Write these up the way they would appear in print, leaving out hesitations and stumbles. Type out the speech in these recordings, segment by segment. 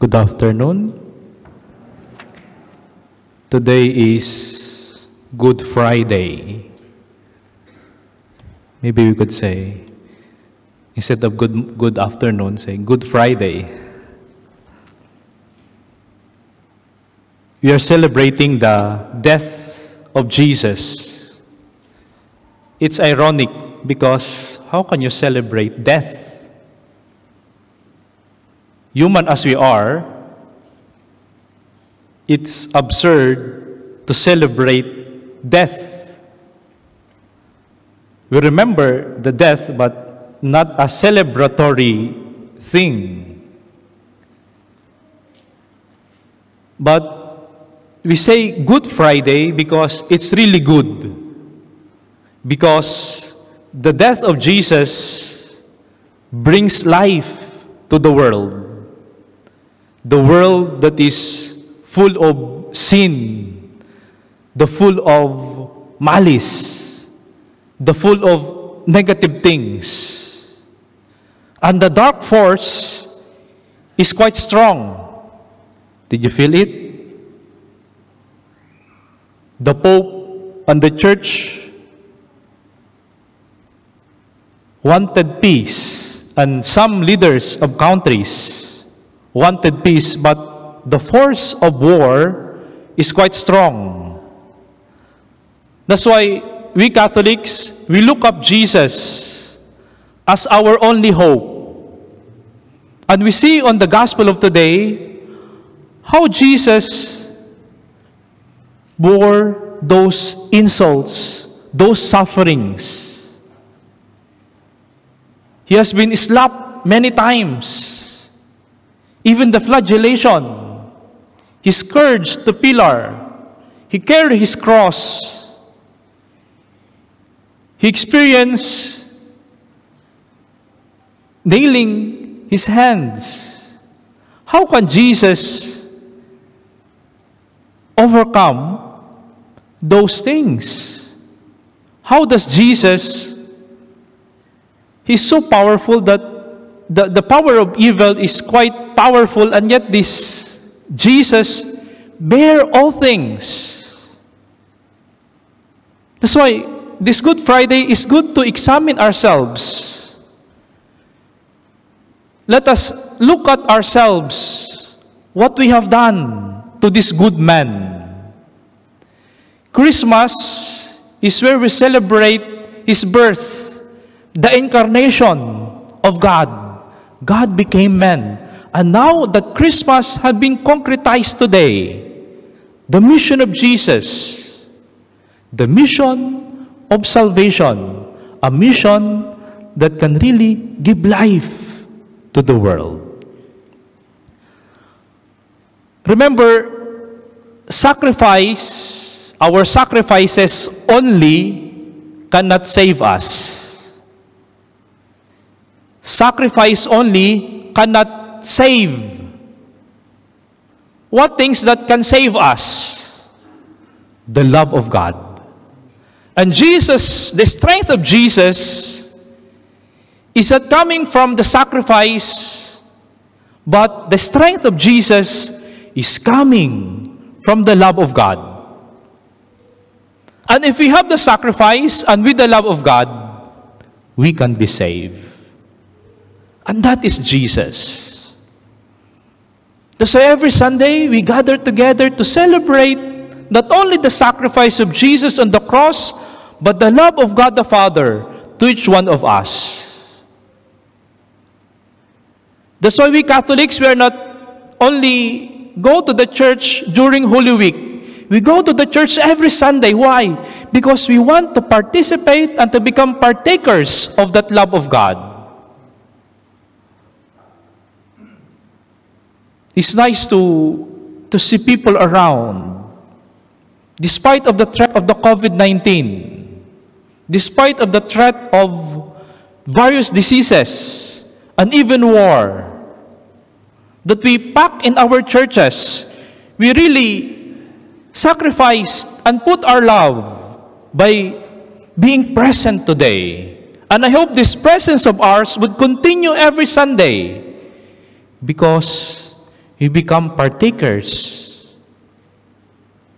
Good afternoon. Today is Good Friday. Maybe we could say, instead of good afternoon, say Good Friday. We are celebrating the death of Jesus. It's ironic because how can you celebrate death? Human as we are, it's absurd to celebrate death. We remember the death, but not a celebratory thing. But we say Good Friday because it's really good. Because the death of Jesus brings life to the world. The world that is full of sin, the full of malice, the full of negative things. And the dark force is quite strong. Did you feel it? The Pope and the Church wanted peace, and some leaders of countries wanted peace, but the force of war is quite strong. That's why we Catholics, we look up Jesus as our only hope. And we see on the gospel of today how Jesus bore those insults, those sufferings. He has been slapped many times. Even the flagellation, he scourged the pillar, he carried his cross, he experienced nailing his hands. How can Jesus overcome those things? How does Jesus, he's so powerful that the power of evil is quite powerful, and yet this Jesus bear all things. That's why this Good Friday is good to examine ourselves. Let us look at ourselves, what we have done to this good man. Christmas is where we celebrate his birth, the incarnation of God. God became man. And now that Christmas has been concretized today, the mission of Jesus, the mission of salvation, a mission that can really give life to the world. Remember, sacrifice, our sacrifices only cannot save us. Sacrifice only cannot save. What things that can save us? The love of God. And Jesus, the strength of Jesus is not coming from the sacrifice, but the strength of Jesus is coming from the love of God. And if we have the sacrifice and with the love of God, we can be saved. And that is Jesus. So every Sunday, we gather together to celebrate not only the sacrifice of Jesus on the cross, but the love of God the Father to each one of us. That's why we Catholics, we are not only go to the church during Holy Week. We go to the church every Sunday. Why? Because we want to participate and to become partakers of that love of God. It's nice to see people around, despite of the threat of the COVID-19, despite of the threat of various diseases, and even war, that we pack in our churches. We really sacrificed and put our love by being present today. And I hope this presence of ours would continue every Sunday, because we become partakers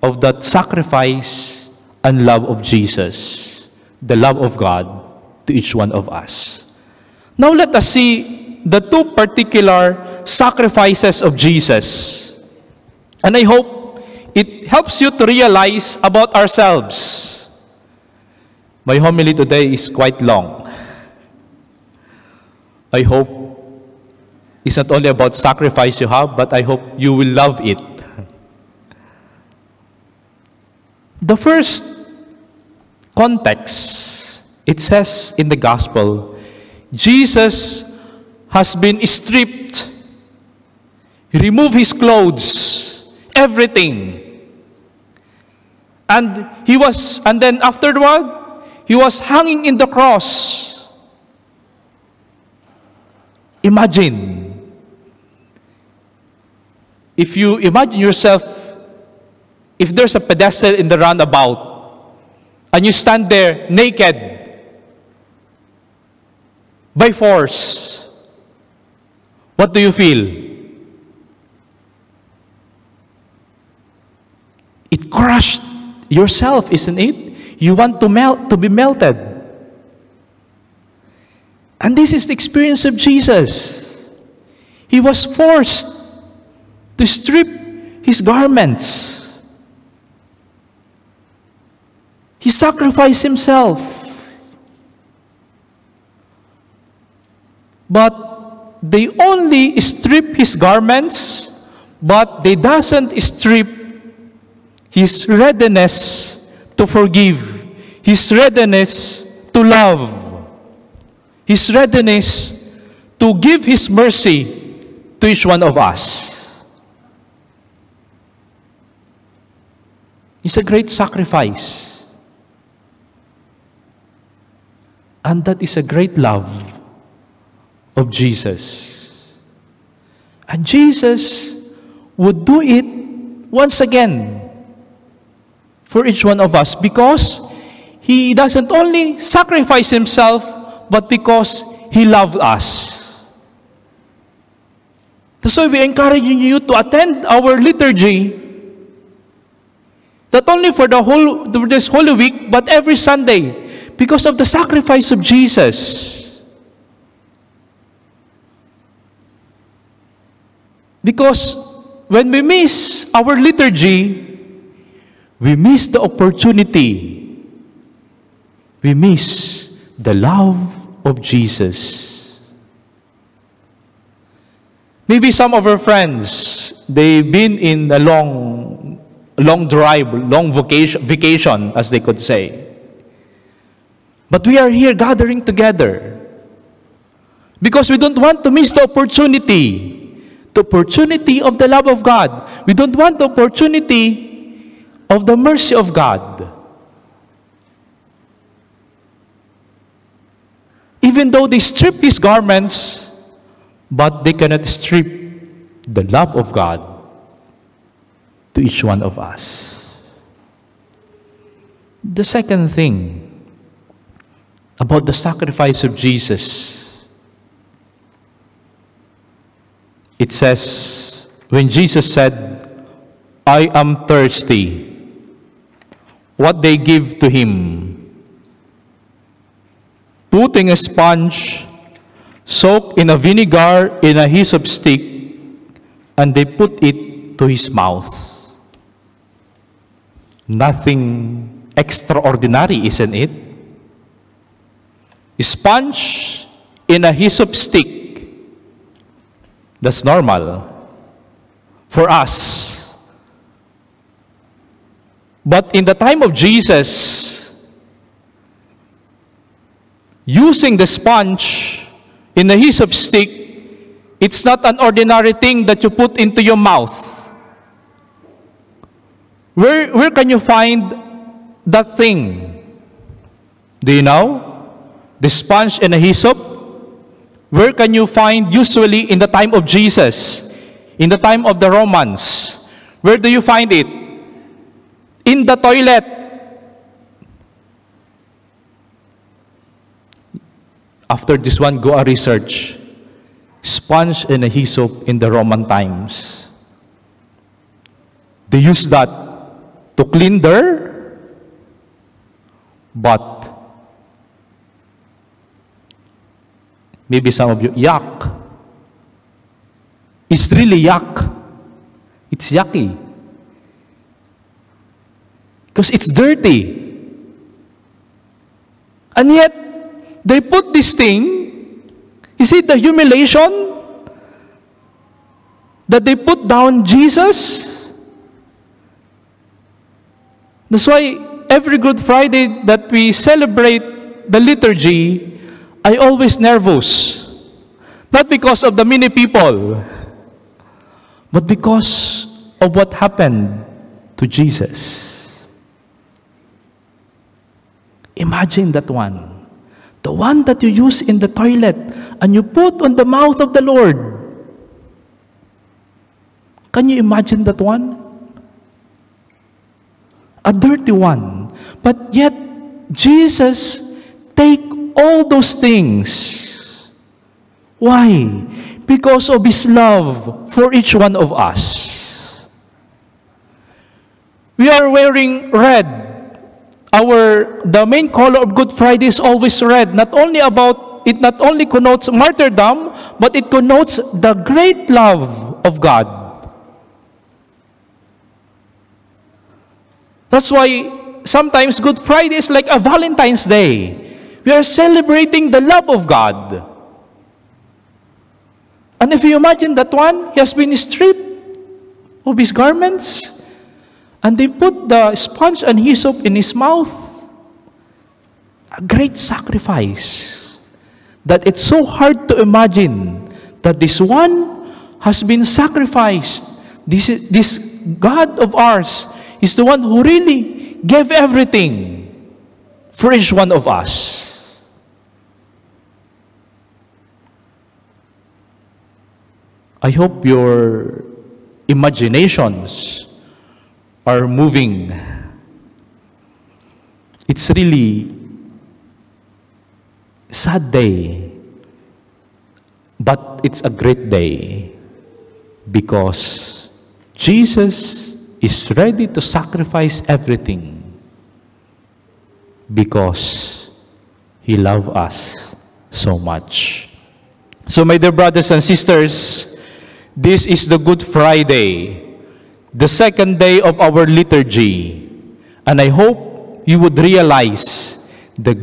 of that sacrifice and love of Jesus, the love of God to each one of us. Now let us see the two particular sacrifices of Jesus. And I hope it helps you to realize about ourselves. My homily today is quite long. I hope it's not only about sacrifice you have, but I hope you will love it. The first context, it says in the gospel, Jesus has been stripped. He removed his clothes, everything. And then afterward, he was hanging in the cross. Imagine. If you imagine yourself, if there's a pedestal in the roundabout, and you stand there naked, by force, what do you feel? It crushed yourself, isn't it? You want to be melted. And this is the experience of Jesus. He was forced to strip his garments. He sacrificed himself. But they only strip his garments, but they doesn't strip his readiness to forgive, his readiness to love, his readiness to give his mercy to each one of us. It's a great sacrifice. And that is a great love of Jesus. And Jesus would do it once again for each one of us, because he doesn't only sacrifice himself, but because he loved us. That's why we encourage you to attend our liturgy, not only for this Holy Week, but every Sunday, because of the sacrifice of Jesus. Because when we miss our liturgy, we miss the opportunity. We miss the love of Jesus. Maybe some of our friends, they've been in a long drive, long vacation, as they could say. But we are here gathering together because we don't want to miss the opportunity of the love of God. We don't want the opportunity of the mercy of God. Even though they strip his garments, but they cannot strip the love of God to each one of us. The second thing about the sacrifice of Jesus, it says, when Jesus said, "I am thirsty," what they give to him? Putting a sponge soaked in a vinegar in a hyssop stick, and they put it to his mouth. Nothing extraordinary, isn't it? A sponge in a hyssop stick. That's normal for us. But in the time of Jesus, using the sponge in a hyssop stick, it's not an ordinary thing that you put into your mouth. Where can you find that thing? Do you know? The sponge and a hyssop? Where can you find usually in the time of Jesus? In the time of the Romans? Where do you find it? In the toilet. After this one, go a research. Sponge and a hyssop in the Roman times. They use that to clean their butt. Maybe some of you, yuck. It's really yuck. It's yucky. Because it's dirty. And yet, they put this thing, you see the humiliation that they put down Jesus? That's why every Good Friday that we celebrate the liturgy, I always nervous. Not because of the many people, but because of what happened to Jesus. Imagine that one. The one that you use in the toilet and you put on the mouth of the Lord. Can you imagine that one? A dirty one. But yet, Jesus take all those things. Why? Because of His love for each one of us. We are wearing red. The main color of Good Friday is always red. It not only connotes martyrdom, but it connotes the great love of God. That's why sometimes Good Friday is like a Valentine's Day. We are celebrating the love of God. And if you imagine that one, he has been stripped of his garments, and they put the sponge and hyssop in his mouth. A great sacrifice that it's so hard to imagine that this one has been sacrificed. This God of ours is the one who really gave everything for each one of us. I hope your imaginations are moving. It's really a sad day, but it's a great day because Jesus is ready to sacrifice everything because He loves us so much. So my dear brothers and sisters, this is the Good Friday, the second day of our liturgy. And I hope you would realize the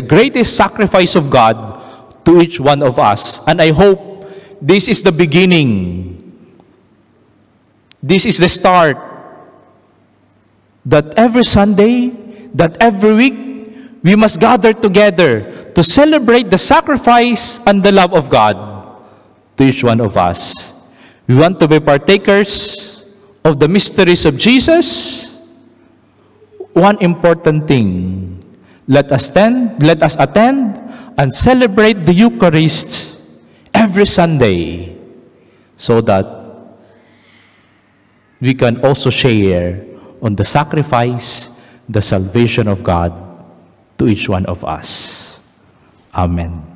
greatest sacrifice of God to each one of us. And I hope this is the beginning. This is the start. That every Sunday, that every week, we must gather together to celebrate the sacrifice and the love of God to each one of us. We want to be partakers of the mysteries of Jesus. One important thing, let us attend and celebrate the Eucharist every Sunday so that we can also share on the sacrifice, the salvation of God to each one of us. Amen.